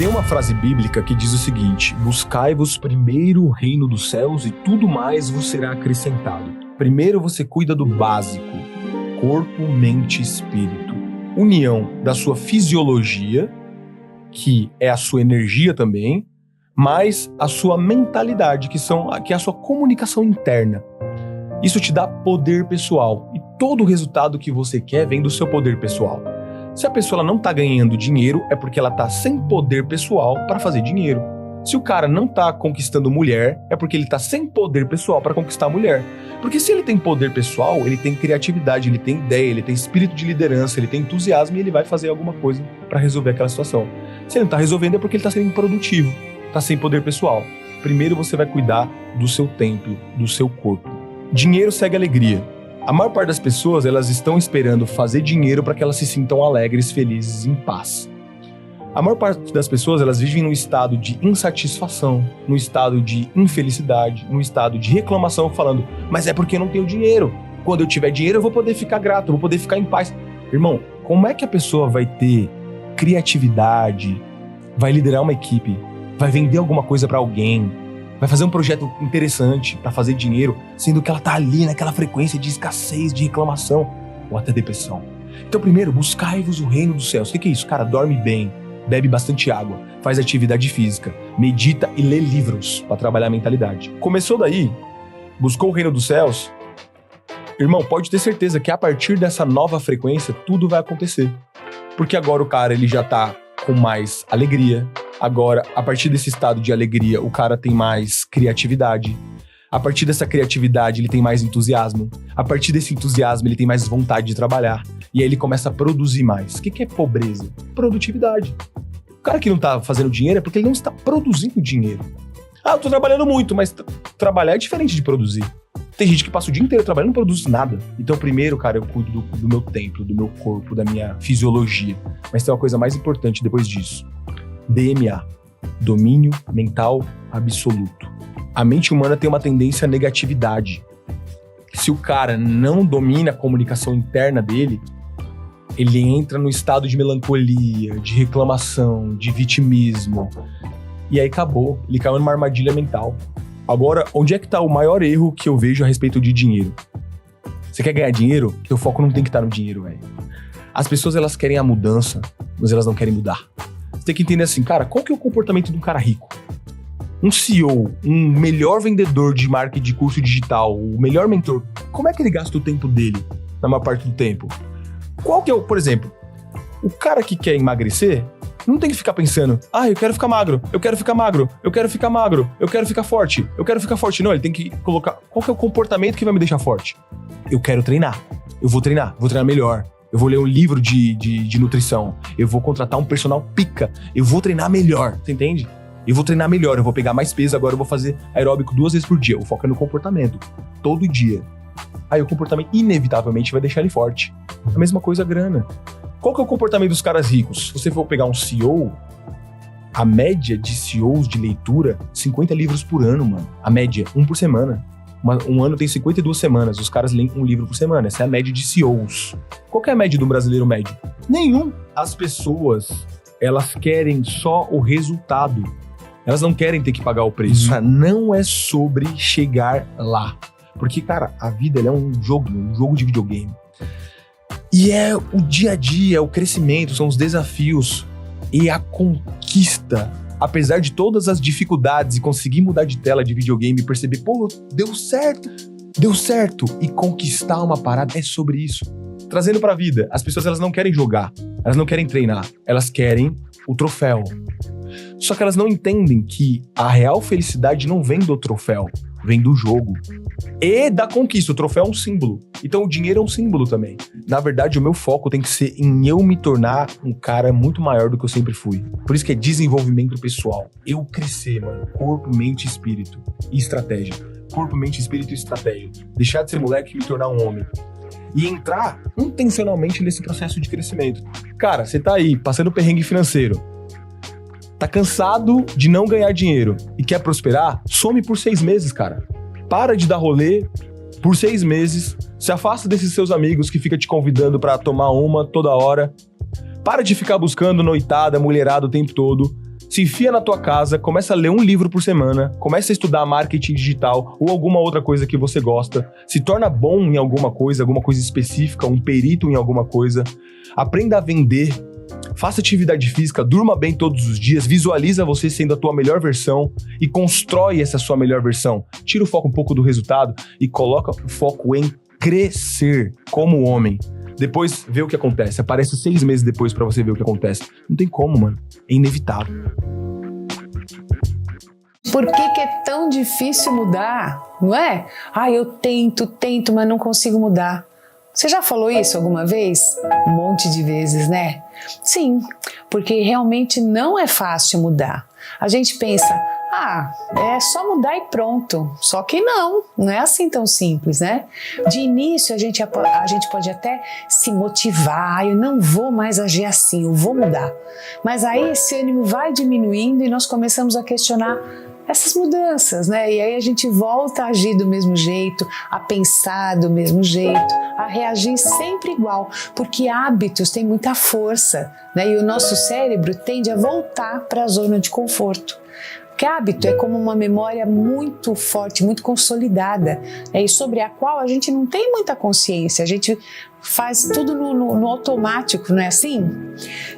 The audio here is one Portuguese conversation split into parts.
Tem uma frase bíblica que diz o seguinte: buscai-vos primeiro o reino dos céus e tudo mais vos será acrescentado. Primeiro você cuida do básico, corpo, mente e espírito. União da sua fisiologia, que é a sua energia também, mais a sua mentalidade, que é a sua comunicação interna. Isso te dá poder pessoal e todo o resultado que você quer vem do seu poder pessoal. Se a pessoa não está ganhando dinheiro, é porque ela está sem poder pessoal para fazer dinheiro. Se o cara não está conquistando mulher, é porque ele está sem poder pessoal para conquistar a mulher. Porque se ele tem poder pessoal, ele tem criatividade, ele tem ideia, ele tem espírito de liderança, ele tem entusiasmo e ele vai fazer alguma coisa para resolver aquela situação. Se ele não está resolvendo, é porque ele está sendo improdutivo, está sem poder pessoal. Primeiro você vai cuidar do seu templo, do seu corpo. Dinheiro segue alegria. A maior parte das pessoas, elas estão esperando fazer dinheiro para que elas se sintam alegres, felizes e em paz. A maior parte das pessoas, elas vivem num estado de insatisfação, num estado de infelicidade, num estado de reclamação, falando, mas é porque eu não tenho dinheiro. Quando eu tiver dinheiro, eu vou poder ficar grato, eu vou poder ficar em paz. Irmão, como é que a pessoa vai ter criatividade, vai liderar uma equipe, vai vender alguma coisa para alguém, vai fazer um projeto interessante para fazer dinheiro, sendo que ela tá ali naquela frequência de escassez, de reclamação ou até depressão? Então, primeiro, buscai-vos o reino dos céus. O que é isso? Cara, dorme bem, bebe bastante água, faz atividade física, medita e lê livros para trabalhar a mentalidade. Começou daí, buscou o reino dos céus, irmão, pode ter certeza que a partir dessa nova frequência, tudo vai acontecer. Porque agora o cara, ele já tá com mais alegria. Agora, a partir desse estado de alegria, o cara tem mais criatividade. A partir dessa criatividade, ele tem mais entusiasmo. A partir desse entusiasmo, ele tem mais vontade de trabalhar. E aí ele começa a produzir mais. O que é pobreza? Produtividade. O cara que não tá fazendo dinheiro é porque ele não está produzindo dinheiro. Ah, eu tô trabalhando muito, mas trabalhar é diferente de produzir. Tem gente que passa o dia inteiro trabalhando e não produz nada. Então, primeiro, cara, eu cuido do meu templo, do meu corpo, da minha fisiologia. Mas tem uma coisa mais importante depois disso. DMA, domínio mental absoluto. A mente humana tem uma tendência à negatividade. Se o cara não domina a comunicação interna dele, ele entra no estado de melancolia, de reclamação, de vitimismo. E aí acabou, ele caiu numa armadilha mental. Agora, onde é que tá o maior erro que eu vejo a respeito de dinheiro? Você quer ganhar dinheiro? Teu foco não tem que estar no dinheiro, velho. As pessoas, elas querem a mudança, mas elas não querem mudar. Você tem que entender assim, cara, qual que é o comportamento de um cara rico? Um CEO, um melhor vendedor de marketing de curso digital, o melhor mentor, como é que ele gasta o tempo dele na maior parte do tempo? Qual que é o, por exemplo, o cara que quer emagrecer não tem que ficar pensando, eu quero ficar magro, eu quero ficar magro, eu quero ficar magro, eu quero ficar forte, eu quero ficar forte. Não, ele tem que colocar, qual que é o comportamento que vai me deixar forte? Eu quero treinar, vou treinar melhor. Eu vou ler um livro de nutrição. Eu vou contratar um personal pica. Eu vou treinar melhor, você entende? Eu vou treinar melhor, eu vou pegar mais peso, agora eu vou fazer aeróbico 2 vezes por dia. O foco é no comportamento, todo dia. Aí o comportamento inevitavelmente vai deixar ele forte. A mesma coisa a grana. Qual que é o comportamento dos caras ricos? Se você for pegar um CEO, a média de CEOs de leitura, 50 livros por ano, mano. A média, 1 por semana. Um ano tem 52 semanas, os caras leem um livro por semana. Essa é a média de CEOs. Qual que é a média do brasileiro médio? Nenhum. As pessoas, elas querem só o resultado. Elas não querem ter que pagar o preço. Não é sobre chegar lá. Porque, cara, a vida ela é um jogo de videogame. E é o dia a dia, é o crescimento, são os desafios e a conquista. Apesar de todas as dificuldades e conseguir mudar de tela de videogame e perceber, pô, deu certo. E conquistar uma parada é sobre isso. Trazendo pra vida, as pessoas elas não querem jogar, elas não querem treinar, elas querem o troféu. Só que elas não entendem que a real felicidade não vem do troféu, vem do jogo. E da conquista, o troféu é um símbolo. Então o dinheiro é um símbolo também. Na verdade, o meu foco tem que ser em eu me tornar um cara muito maior do que eu sempre fui. Por isso que é desenvolvimento pessoal. Eu crescer, mano. Corpo, mente, espírito e estratégia. Corpo, mente, espírito e estratégia. Deixar de ser moleque e me tornar um homem. E entrar intencionalmente nesse processo de crescimento. Cara, você tá aí, passando perrengue financeiro. Tá cansado de não ganhar dinheiro e quer prosperar? Some por 6 meses, cara. Para de dar rolê por 6 meses. Se afasta desses seus amigos que ficam te convidando pra tomar uma toda hora. Para de ficar buscando noitada, mulherada o tempo todo. Se enfia na tua casa, começa a ler um livro por semana, começa a estudar marketing digital ou alguma outra coisa que você gosta, se torna bom em alguma coisa específica, um perito em alguma coisa, aprenda a vender, faça atividade física, durma bem todos os dias, visualiza você sendo a tua melhor versão e constrói essa sua melhor versão. Tira o foco um pouco do resultado e coloca o foco em crescer como homem. Depois vê o que acontece. Aparece 6 meses depois pra você ver o que acontece. Não tem como, mano. É inevitável. Por que é tão difícil mudar? Não é? Eu tento, mas não consigo mudar. Você já falou isso alguma vez? Um monte de vezes, né? Sim, porque realmente não é fácil mudar. A gente pensa, é só mudar e pronto. Só que não é assim tão simples, né? De início a gente pode até se motivar, eu não vou mais agir assim, eu vou mudar. Mas aí esse ânimo vai diminuindo e nós começamos a questionar essas mudanças, né? E aí a gente volta a agir do mesmo jeito, a pensar do mesmo jeito, a reagir sempre igual, porque hábitos têm muita força, né? E o nosso cérebro tende a voltar para a zona de conforto. Porque hábito é como uma memória muito forte, muito consolidada, e sobre a qual a gente não tem muita consciência, a gente faz tudo no automático, não é assim?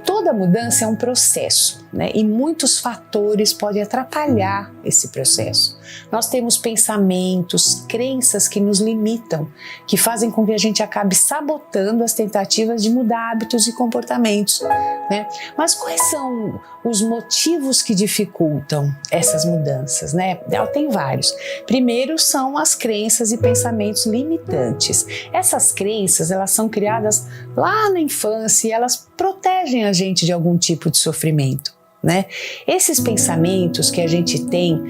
Toda mudança é um processo, né? E muitos fatores podem atrapalhar esse processo. Nós temos pensamentos, crenças que nos limitam, que fazem com que a gente acabe sabotando as tentativas de mudar hábitos e comportamentos, né? Mas quais são os motivos que dificultam essas mudanças, né? Tem vários. Primeiro são as crenças e pensamentos limitantes. Essas crenças, elas são criadas lá na infância e elas protegem a gente de algum tipo de sofrimento, né? Esses pensamentos que a gente tem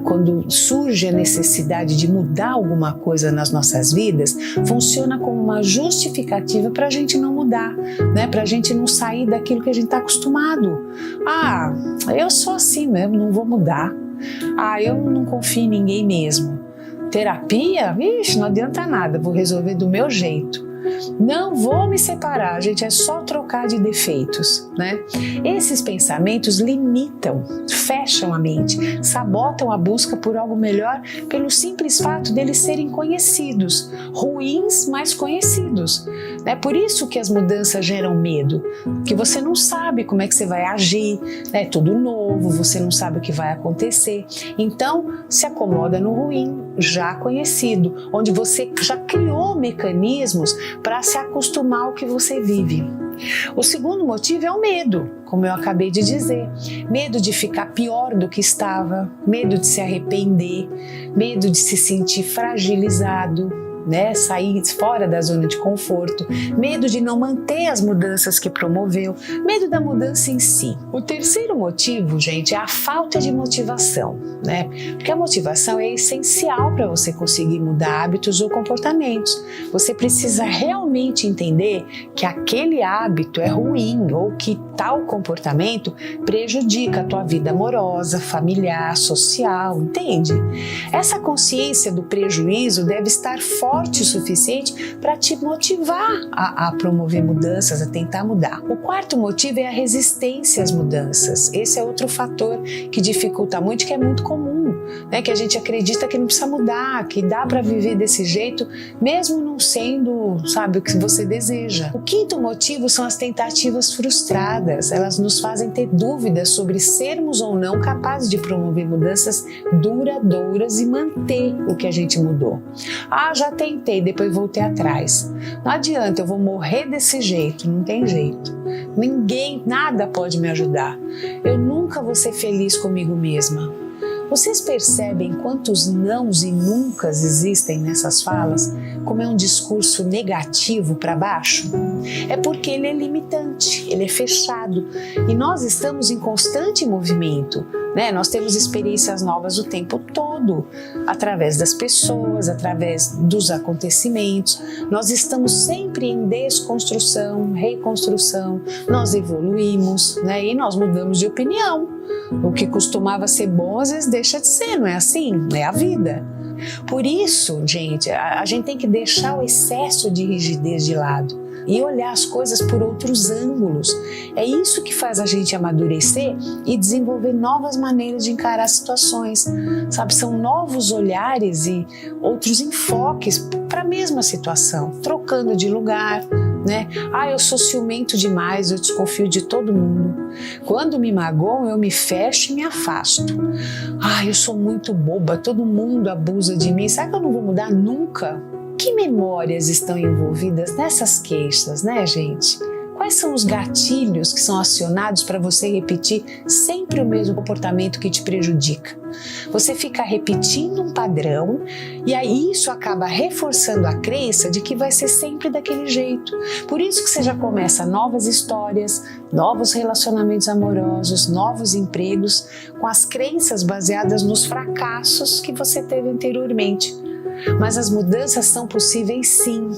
quando surge a necessidade de mudar alguma coisa nas nossas vidas, funciona como uma justificativa para a gente não mudar, né? Para a gente não sair daquilo que a gente está acostumado. Eu sou assim mesmo, não vou mudar. Eu não confio em ninguém mesmo. Terapia? Vixe, não adianta nada, vou resolver do meu jeito. Não vou me separar, gente, é só trocar de defeitos, né? Esses pensamentos limitam, fecham a mente, sabotam a busca por algo melhor pelo simples fato deles serem conhecidos, ruins, mas conhecidos. É por isso que as mudanças geram medo, que você não sabe como é que você vai agir, é tudo novo, você não sabe o que vai acontecer. Então, se acomoda no ruim, já conhecido, onde você já criou mecanismos para se acostumar ao que você vive. O segundo motivo é o medo, como eu acabei de dizer. Medo de ficar pior do que estava, medo de se arrepender, medo de se sentir fragilizado, né? Sair fora da zona de conforto, medo de não manter as mudanças que promoveu, medo da mudança em si. O terceiro motivo, gente, é a falta de motivação, né? Porque a motivação é essencial para você conseguir mudar hábitos ou comportamentos. Você precisa realmente entender que aquele hábito é ruim ou que tal comportamento prejudica a tua vida amorosa, familiar, social, entende? Essa consciência do prejuízo deve estar forte o suficiente para te motivar a promover mudanças, a tentar mudar. O quarto motivo é a resistência às mudanças. Esse é outro fator que dificulta muito, que é muito comum, né? Que a gente acredita que não precisa mudar, que dá para viver desse jeito, mesmo não sendo, sabe, o que você deseja. O quinto motivo são as tentativas frustradas. Elas nos fazem ter dúvidas sobre sermos ou não capazes de promover mudanças duradouras e manter o que a gente mudou. Já tentei, depois voltei atrás. Não adianta, eu vou morrer desse jeito, não tem jeito. Ninguém, nada pode me ajudar. Eu nunca vou ser feliz comigo mesma. Vocês percebem quantos nãos e nuncas existem nessas falas? Como é um discurso negativo para baixo? É porque ele é limitante, ele é fechado. E nós estamos em constante movimento, né? Nós temos experiências novas o tempo todo, através das pessoas, através dos acontecimentos. Nós estamos sempre em desconstrução, reconstrução, nós evoluímos, né? E nós mudamos de opinião. O que costumava ser bom, às vezes deixa de ser, não é assim? É a vida. Por isso, gente, a gente tem que deixar o excesso de rigidez de lado, e olhar as coisas por outros ângulos. É isso que faz a gente amadurecer e desenvolver novas maneiras de encarar situações, sabe? São novos olhares e outros enfoques para a mesma situação, trocando de lugar, né? Eu sou ciumento demais, eu desconfio de todo mundo. Quando me magoam, eu me fecho e me afasto. Eu sou muito boba, todo mundo abusa de mim, será que eu não vou mudar nunca? Que memórias estão envolvidas nessas queixas, né, gente? Quais são os gatilhos que são acionados para você repetir sempre o mesmo comportamento que te prejudica? Você fica repetindo um padrão e aí isso acaba reforçando a crença de que vai ser sempre daquele jeito. Por isso que você já começa novas histórias, novos relacionamentos amorosos, novos empregos, com as crenças baseadas nos fracassos que você teve anteriormente. Mas as mudanças são possíveis sim.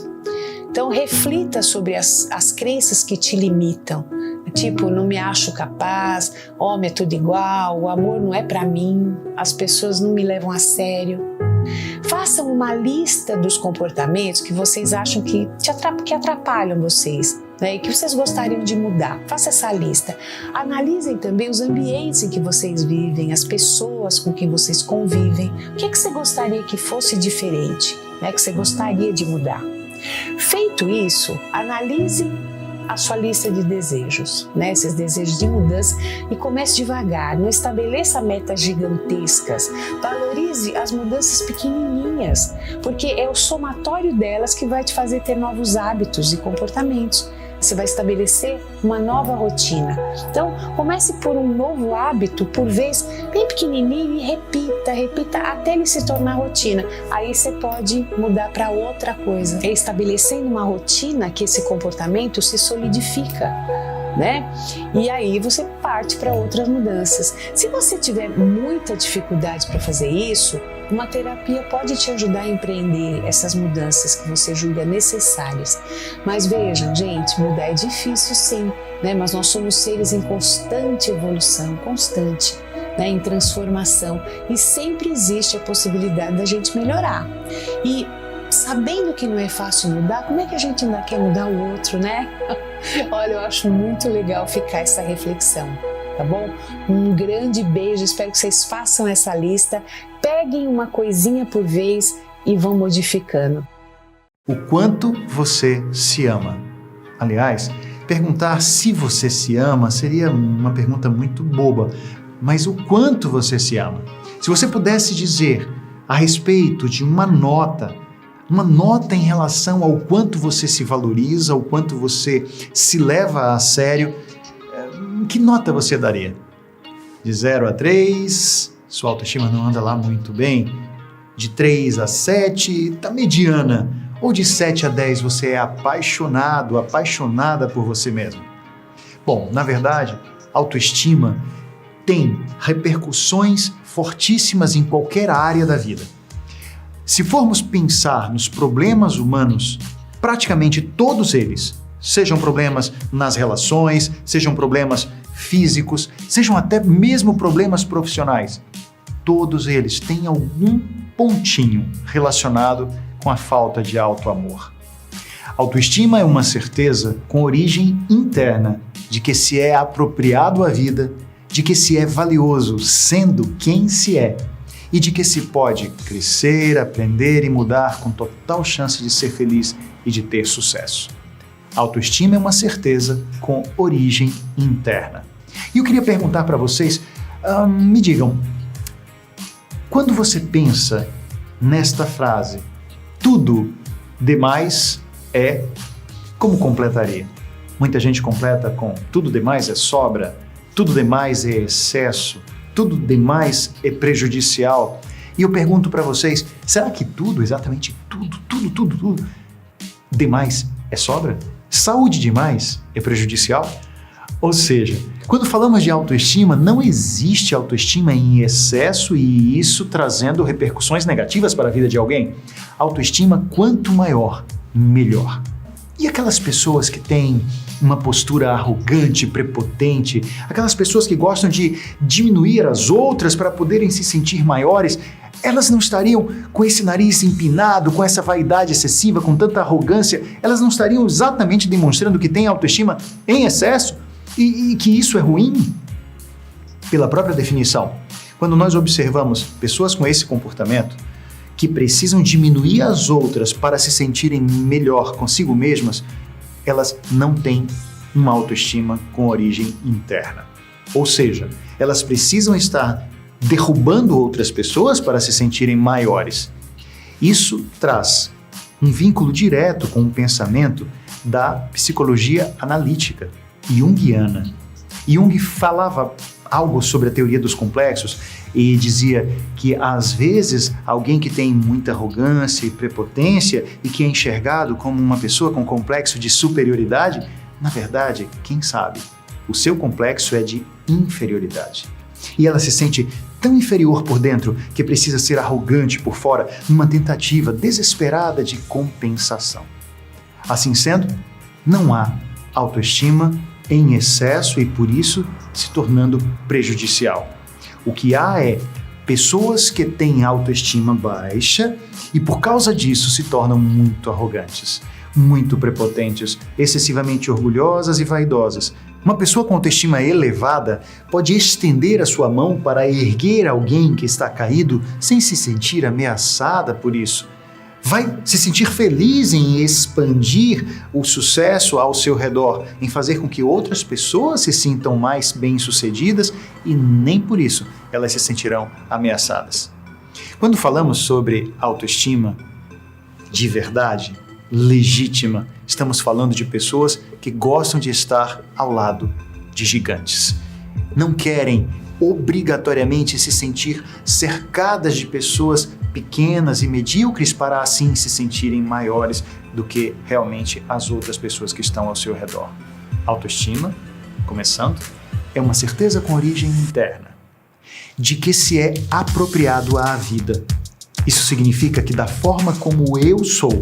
Então reflita sobre as crenças que te limitam. Tipo, não me acho capaz, homem é tudo igual, o amor não é pra mim, as pessoas não me levam a sério. Façam uma lista dos comportamentos que vocês acham que atrapalham vocês, né, e que vocês gostariam de mudar. Faça essa lista. Analisem também os ambientes em que vocês vivem, as pessoas com quem vocês convivem. O que você gostaria que fosse diferente, né, que você gostaria de mudar? Feito isso, analise a sua lista de desejos, né? Esses desejos de mudança, e comece devagar, não estabeleça metas gigantescas, valorize as mudanças pequenininhas, porque é o somatório delas que vai te fazer ter novos hábitos e comportamentos. Você vai estabelecer uma nova rotina. Então, comece por um novo hábito, por vez, bem pequenininho, e repita até ele se tornar rotina. Aí você pode mudar para outra coisa. É estabelecendo uma rotina que esse comportamento se solidifica, né? E aí você parte para outras mudanças. Se você tiver muita dificuldade para fazer isso, uma terapia pode te ajudar a empreender essas mudanças que você julga necessárias. Mas vejam, gente, mudar é difícil sim, né? Mas nós somos seres em constante evolução, constante, né? Em transformação. E sempre existe a possibilidade da gente melhorar. E sabendo que não é fácil mudar, como é que a gente ainda quer mudar o outro, né? Olha, eu acho muito legal ficar essa reflexão. Tá bom? Um grande beijo, espero que vocês façam essa lista, peguem uma coisinha por vez e vão modificando. O quanto você se ama. Aliás, perguntar se você se ama seria uma pergunta muito boba, mas o quanto você se ama? Se você pudesse dizer a respeito de uma nota em relação ao quanto você se valoriza, ao quanto você se leva a sério, que nota você daria? De 0 a 3, sua autoestima não anda lá muito bem. De 3 a 7, tá mediana. Ou de 7 a 10, você é apaixonado, apaixonada por você mesmo. Bom, na verdade, autoestima tem repercussões fortíssimas em qualquer área da vida. Se formos pensar nos problemas humanos, praticamente todos eles, sejam problemas nas relações, sejam problemas físicos, sejam até mesmo problemas profissionais, todos eles têm algum pontinho relacionado com a falta de autoamor. Autoestima é uma certeza com origem interna de que se é apropriado à vida, de que se é valioso sendo quem se é e de que se pode crescer, aprender e mudar com total chance de ser feliz e de ter sucesso. Autoestima é uma certeza com origem interna. E eu queria perguntar para vocês, me digam, quando você pensa nesta frase, tudo demais é, como completaria? Muita gente completa com tudo demais é sobra, tudo demais é excesso, tudo demais é prejudicial. E eu pergunto para vocês, será que tudo, exatamente tudo demais é sobra? Saúde demais é prejudicial? Ou seja, quando falamos de autoestima, não existe autoestima em excesso e isso trazendo repercussões negativas para a vida de alguém. Autoestima, quanto maior, melhor. E aquelas pessoas que têm uma postura arrogante, prepotente, aquelas pessoas que gostam de diminuir as outras para poderem se sentir maiores, Elas não estariam com esse nariz empinado, com essa vaidade excessiva, com tanta arrogância, elas não estariam exatamente demonstrando que têm autoestima em excesso e que isso é ruim? Pela própria definição, quando nós observamos pessoas com esse comportamento, que precisam diminuir as outras para se sentirem melhor consigo mesmas, elas não têm uma autoestima com origem interna. Ou seja, elas precisam estar derrubando outras pessoas para se sentirem maiores. Isso traz um vínculo direto com o pensamento da psicologia analítica junguiana. Jung falava algo sobre a teoria dos complexos e dizia que, às vezes, alguém que tem muita arrogância e prepotência e que é enxergado como uma pessoa com complexo de superioridade, na verdade, quem sabe, o seu complexo é de inferioridade. E ela se sente tão inferior por dentro que precisa ser arrogante por fora, numa tentativa desesperada de compensação. Assim sendo, não há autoestima em excesso e, por isso, se tornando prejudicial. O que há é pessoas que têm autoestima baixa e, por causa disso, se tornam muito arrogantes, muito prepotentes, excessivamente orgulhosas e vaidosas. Uma pessoa com autoestima elevada pode estender a sua mão para erguer alguém que está caído sem se sentir ameaçada por isso. Vai se sentir feliz em expandir o sucesso ao seu redor, em fazer com que outras pessoas se sintam mais bem-sucedidas e nem por isso elas se sentirão ameaçadas. Quando falamos sobre autoestima de verdade, legítima, estamos falando de pessoas que gostam de estar ao lado de gigantes. Não querem obrigatoriamente se sentir cercadas de pessoas pequenas e medíocres para assim se sentirem maiores do que realmente as outras pessoas que estão ao seu redor. Autoestima, começando, é uma certeza com origem interna, de que se é apropriado à vida. Isso significa que da forma como eu sou,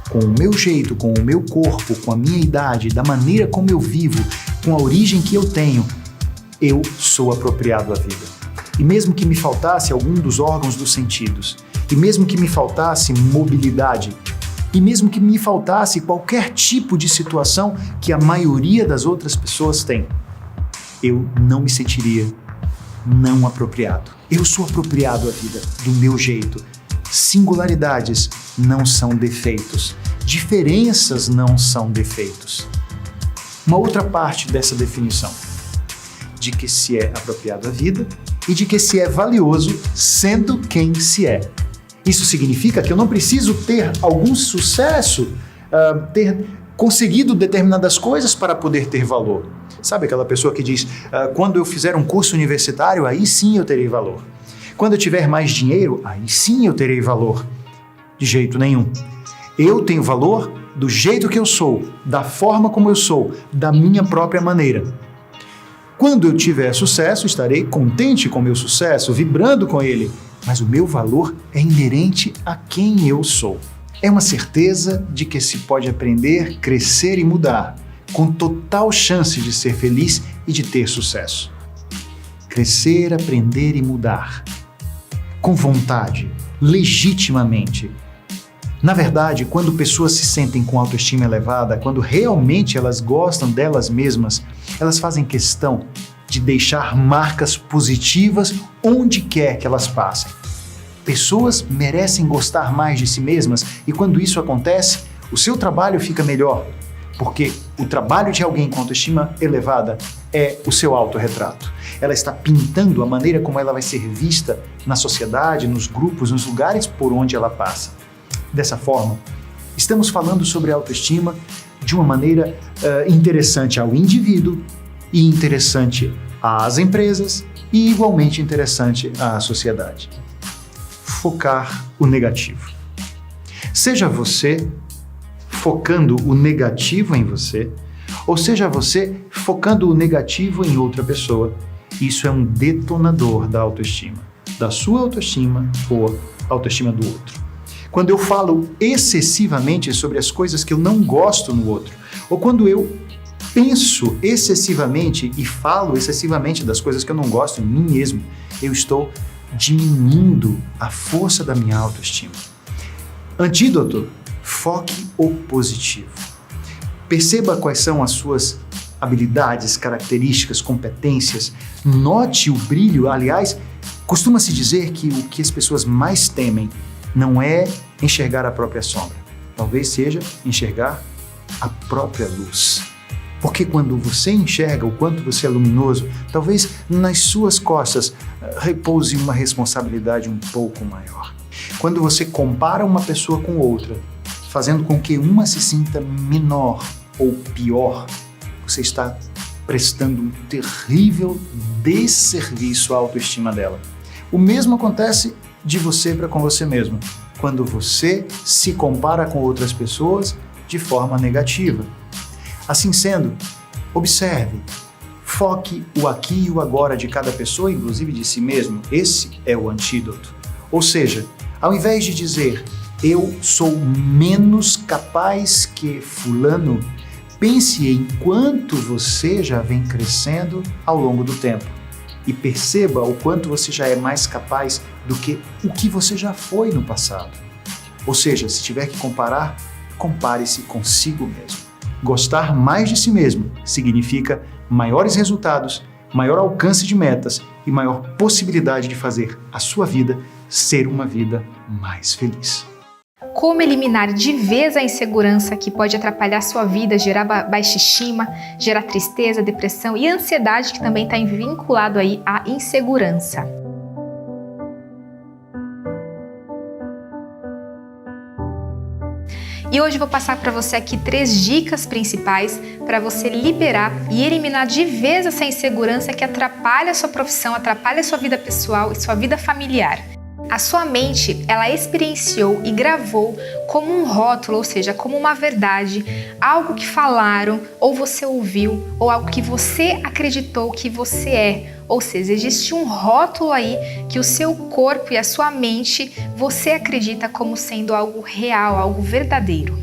com o meu jeito, com o meu corpo, com a minha idade, da maneira como eu vivo, com a origem que eu tenho, eu sou apropriado à vida. E mesmo que me faltasse algum dos órgãos dos sentidos, e mesmo que me faltasse mobilidade, e mesmo que me faltasse qualquer tipo de situação que a maioria das outras pessoas tem, eu não me sentiria não apropriado. Eu sou apropriado à vida, do meu jeito. Singularidades não são defeitos. Diferenças não são defeitos. Uma outra parte dessa definição, de que se é apropriado à vida e de que se é valioso sendo quem se é. Isso significa que eu não preciso ter algum sucesso, ter conseguido determinadas coisas para poder ter valor. Sabe aquela pessoa que diz, quando eu fizer um curso universitário, aí sim eu terei valor. Quando eu tiver mais dinheiro, aí sim eu terei valor. De jeito nenhum. Eu tenho valor do jeito que eu sou, da forma como eu sou, da minha própria maneira. Quando eu tiver sucesso, estarei contente com o meu sucesso, vibrando com ele. Mas o meu valor é inerente a quem eu sou. É uma certeza de que se pode aprender, crescer e mudar, com total chance de ser feliz e de ter sucesso. Crescer, aprender e mudar. Com vontade, legitimamente. Na verdade, quando pessoas se sentem com autoestima elevada, quando realmente elas gostam delas mesmas, elas fazem questão de deixar marcas positivas onde quer que elas passem. Pessoas merecem gostar mais de si mesmas e quando isso acontece, o seu trabalho fica melhor, porque o trabalho de alguém com autoestima elevada é o seu autorretrato. Ela está pintando a maneira como ela vai ser vista na sociedade, nos grupos, nos lugares por onde ela passa. Dessa forma, estamos falando sobre autoestima de uma maneira interessante ao indivíduo e interessante às empresas e igualmente interessante à sociedade. Focar o negativo. Seja você focando o negativo em você, ou seja você focando o negativo em outra pessoa, isso é um detonador da autoestima, da sua autoestima ou autoestima do outro. Quando eu falo excessivamente sobre as coisas que eu não gosto no outro, ou quando eu penso excessivamente e falo excessivamente das coisas que eu não gosto em mim mesmo, eu estou diminuindo a força da minha autoestima. Antídoto: foque o positivo. Perceba quais são as suas habilidades, características, competências. Note o brilho. Aliás, costuma-se dizer que o que as pessoas mais temem não é enxergar a própria sombra. Talvez seja enxergar a própria luz. Porque quando você enxerga o quanto você é luminoso, talvez nas suas costas repouse uma responsabilidade um pouco maior. Quando você compara uma pessoa com outra, fazendo com que uma se sinta menor ou pior, você está prestando um terrível desserviço à autoestima dela. O mesmo acontece de você para com você mesmo, quando você se compara com outras pessoas de forma negativa. Assim sendo, observe, foque o aqui e o agora de cada pessoa, inclusive de si mesmo. Esse é o antídoto. Ou seja, ao invés de dizer eu sou menos capaz que fulano, pense em quanto você já vem crescendo ao longo do tempo e perceba o quanto você já é mais capaz do que o que você já foi no passado. Ou seja, se tiver que comparar, compare-se consigo mesmo. Gostar mais de si mesmo significa maiores resultados, maior alcance de metas e maior possibilidade de fazer a sua vida ser uma vida mais feliz. Como eliminar de vez a insegurança que pode atrapalhar sua vida, gerar baixa estima, gerar tristeza, depressão e ansiedade, que também está vinculado aí à insegurança. E hoje eu vou passar para você aqui 3 dicas principais para você liberar e eliminar de vez essa insegurança que atrapalha a sua profissão, atrapalha a sua vida pessoal e sua vida familiar. A sua mente, ela experienciou e gravou como um rótulo, ou seja, como uma verdade, algo que falaram, ou você ouviu, ou algo que você acreditou que você é. Ou seja, existe um rótulo aí que o seu corpo e a sua mente, você acredita como sendo algo real, algo verdadeiro.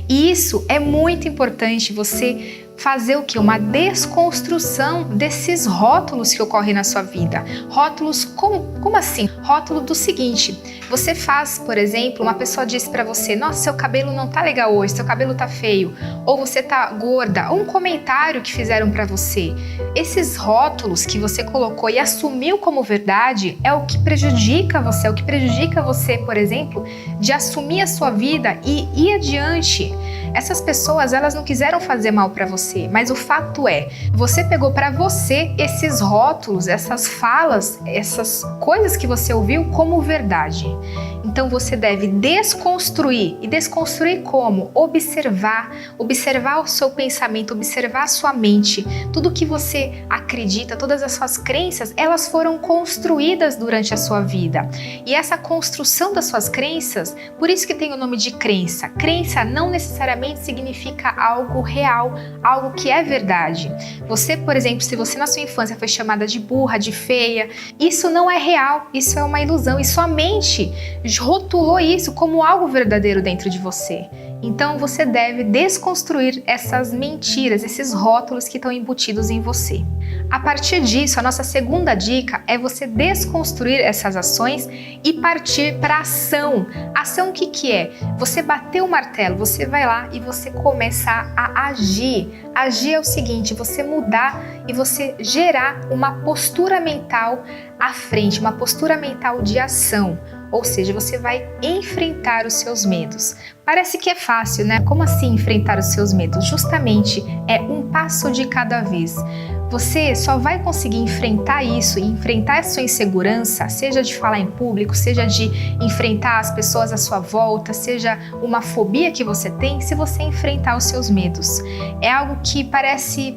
E isso é muito importante você fazer o quê? Uma desconstrução desses rótulos que ocorrem na sua vida. Rótulos, como assim? Rótulo do seguinte, você faz, por exemplo, uma pessoa disse pra você, nossa, seu cabelo não tá legal hoje, seu cabelo tá feio, ou você tá gorda, ou um comentário que fizeram pra você. Esses rótulos que você colocou e assumiu como verdade é o que prejudica você, por exemplo, de assumir a sua vida e ir adiante. Essas pessoas, elas não quiseram fazer mal para você, mas o fato é, você pegou para você esses rótulos, essas falas, essas coisas que você ouviu como verdade. Então você deve desconstruir. E desconstruir como? Observar o seu pensamento, observar a sua mente. Tudo que você acredita, todas as suas crenças, elas foram construídas durante a sua vida. E essa construção das suas crenças, por isso que tem o nome de crença. Crença não necessariamente significa algo real, algo que é verdade. Você, por exemplo, se você na sua infância foi chamada de burra, de feia, isso não é real, isso é uma ilusão. E sua mente rotulou isso como algo verdadeiro dentro de você. Então você deve desconstruir essas mentiras, esses rótulos que estão embutidos em você. A partir disso, a nossa segunda dica é você desconstruir essas ações e partir para a ação. Ação o que é? Você bater o martelo, você vai lá e você começar a agir. Agir é o seguinte, você mudar e você gerar uma postura mental à frente, uma postura mental de ação. Ou seja, você vai enfrentar os seus medos. Parece que é fácil, né? Como assim enfrentar os seus medos? Justamente é um passo de cada vez. Você só vai conseguir enfrentar isso e enfrentar a sua insegurança, seja de falar em público, seja de enfrentar as pessoas à sua volta, seja uma fobia que você tem, se você enfrentar os seus medos. É algo que parece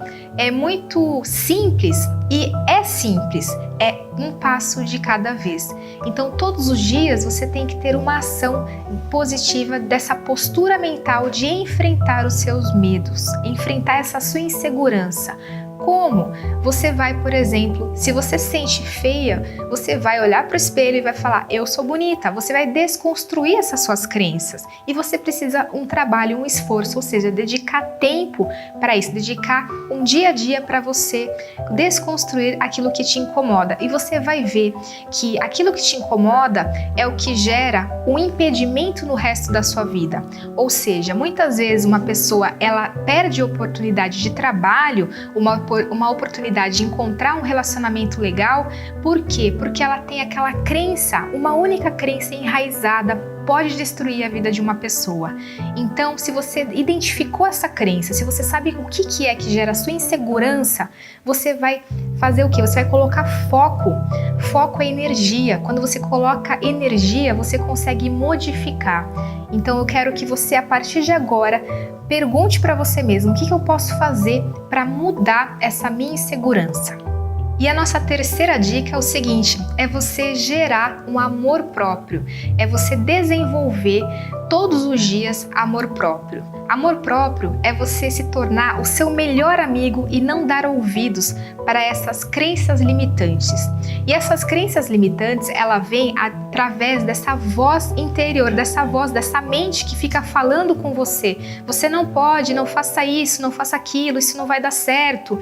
muito simples e é simples, é um passo de cada vez. Então todos os dias você tem que ter uma ação positiva dessa postura mental de enfrentar os seus medos, enfrentar essa sua insegurança. Como? Você vai, por exemplo, se você se sente feia, você vai olhar para o espelho e vai falar, eu sou bonita. Você vai desconstruir essas suas crenças. E você precisa um trabalho, um esforço, ou seja, dedicar dedicar tempo para isso, dedicar um dia a dia para você desconstruir aquilo que te incomoda. E você vai ver que aquilo que te incomoda é o que gera um impedimento no resto da sua vida. Ou seja, muitas vezes uma pessoa ela perde a oportunidade de trabalho, uma oportunidade de encontrar um relacionamento legal. Por quê? Porque ela tem aquela crença, uma única crença enraizada pode destruir a vida de uma pessoa. Então, se você identificou essa crença, se você sabe o que é que gera a sua insegurança, você vai fazer o quê? Você vai colocar foco. Foco é energia. Quando você coloca energia, você consegue modificar. Então, eu quero que você, a partir de agora, pergunte para você mesmo: o que eu posso fazer para mudar essa minha insegurança? E a nossa terceira dica é o seguinte: é você gerar um amor próprio, é você desenvolver todos os dias amor próprio. Amor próprio é você se tornar o seu melhor amigo e não dar ouvidos para essas crenças limitantes. E essas crenças limitantes, ela vem através dessa voz interior, dessa voz, dessa mente que fica falando com você. Você não pode, não faça isso, não faça aquilo, isso não vai dar certo.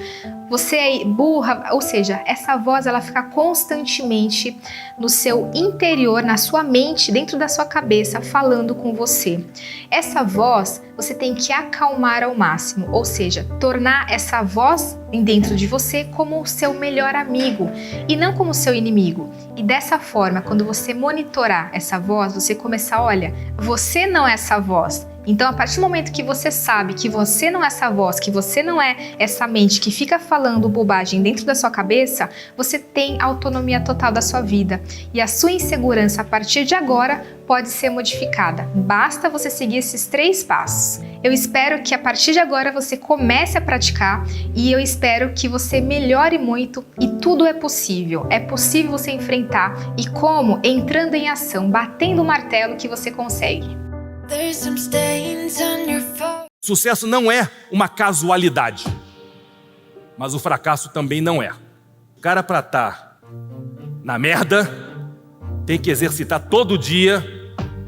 Você é burra, ou seja, essa voz ela fica constantemente no seu interior, na sua mente, dentro da sua cabeça, falando com você. Essa voz você tem que acalmar ao máximo, ou seja, tornar essa voz dentro de você como o seu melhor amigo e não como o seu inimigo. E dessa forma, quando você monitorar essa voz, você começar, olha, você não é essa voz. Então, a partir do momento que você sabe que você não é essa voz, que você não é essa mente que fica falando bobagem dentro da sua cabeça, você tem autonomia total da sua vida. E a sua insegurança, a partir de agora, pode ser modificada. Basta você seguir esses 3 passos. Eu espero que a partir de agora você comece a praticar e eu espero que você melhore muito e tudo é possível. É possível você enfrentar e como? Entrando em ação, batendo o martelo que você consegue. Sucesso não é uma casualidade, mas o fracasso também não é. O cara para estar na merda tem que exercitar todo dia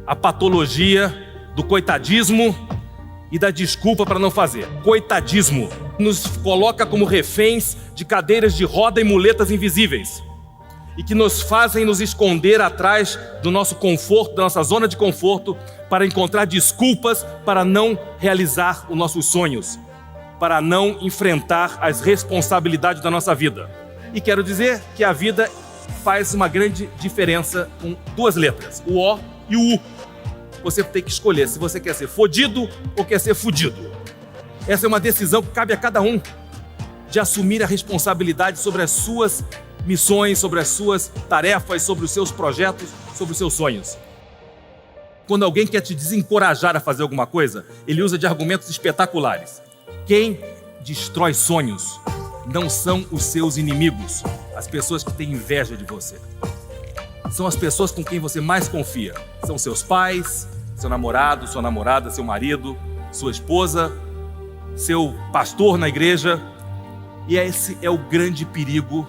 a patologia do coitadismo e da desculpa para não fazer. Coitadismo nos coloca como reféns de cadeiras de roda e muletas invisíveis e que nos fazem nos esconder atrás do nosso conforto, da nossa zona de conforto, para encontrar desculpas para não realizar os nossos sonhos, para não enfrentar as responsabilidades da nossa vida. E quero dizer que a vida faz uma grande diferença com 2 letras, o O e o U. Você tem que escolher se você quer ser fodido ou quer ser fudido. Essa é uma decisão que cabe a cada um, de assumir a responsabilidade sobre as suas missões, sobre as suas tarefas, sobre os seus projetos, sobre os seus sonhos. Quando alguém quer te desencorajar a fazer alguma coisa, ele usa de argumentos espetaculares. Quem destrói sonhos não são os seus inimigos, as pessoas que têm inveja de você. São as pessoas com quem você mais confia. São seus pais, seu namorado, sua namorada, seu marido, sua esposa, seu pastor na igreja. E esse é o grande perigo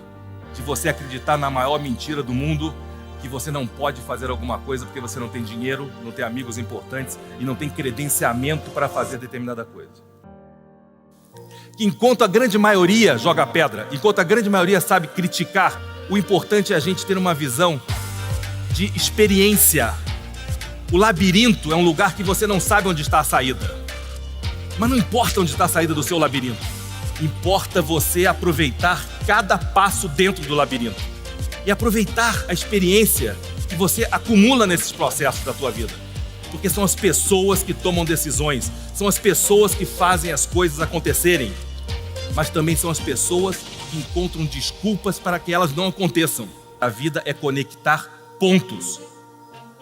de você acreditar na maior mentira do mundo, que você não pode fazer alguma coisa porque você não tem dinheiro, não tem amigos importantes e não tem credenciamento para fazer determinada coisa. Enquanto a grande maioria joga pedra, enquanto a grande maioria sabe criticar, o importante é a gente ter uma visão de experiência. O labirinto é um lugar que você não sabe onde está a saída. Mas não importa onde está a saída do seu labirinto. Importa você aproveitar cada passo dentro do labirinto e aproveitar a experiência que você acumula nesses processos da tua vida. Porque são as pessoas que tomam decisões, são as pessoas que fazem as coisas acontecerem, mas também são as pessoas que encontram desculpas para que elas não aconteçam. A vida é conectar pontos.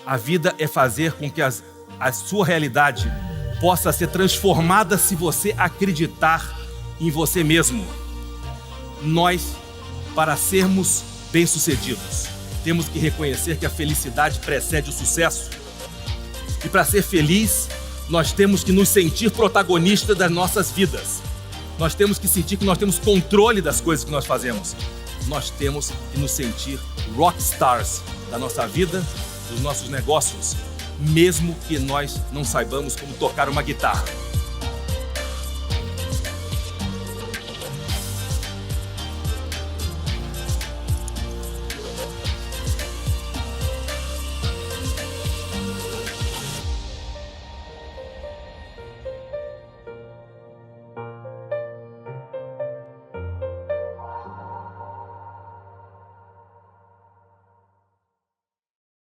A vida é fazer com que a sua realidade possa ser transformada se você acreditar em você mesmo. Nós, para sermos bem-sucedidos, temos que reconhecer que a felicidade precede o sucesso. E para ser feliz, nós temos que nos sentir protagonistas das nossas vidas. Nós temos que sentir que nós temos controle das coisas que nós fazemos. Nós temos que nos sentir rockstars da nossa vida, dos nossos negócios, mesmo que nós não saibamos como tocar uma guitarra.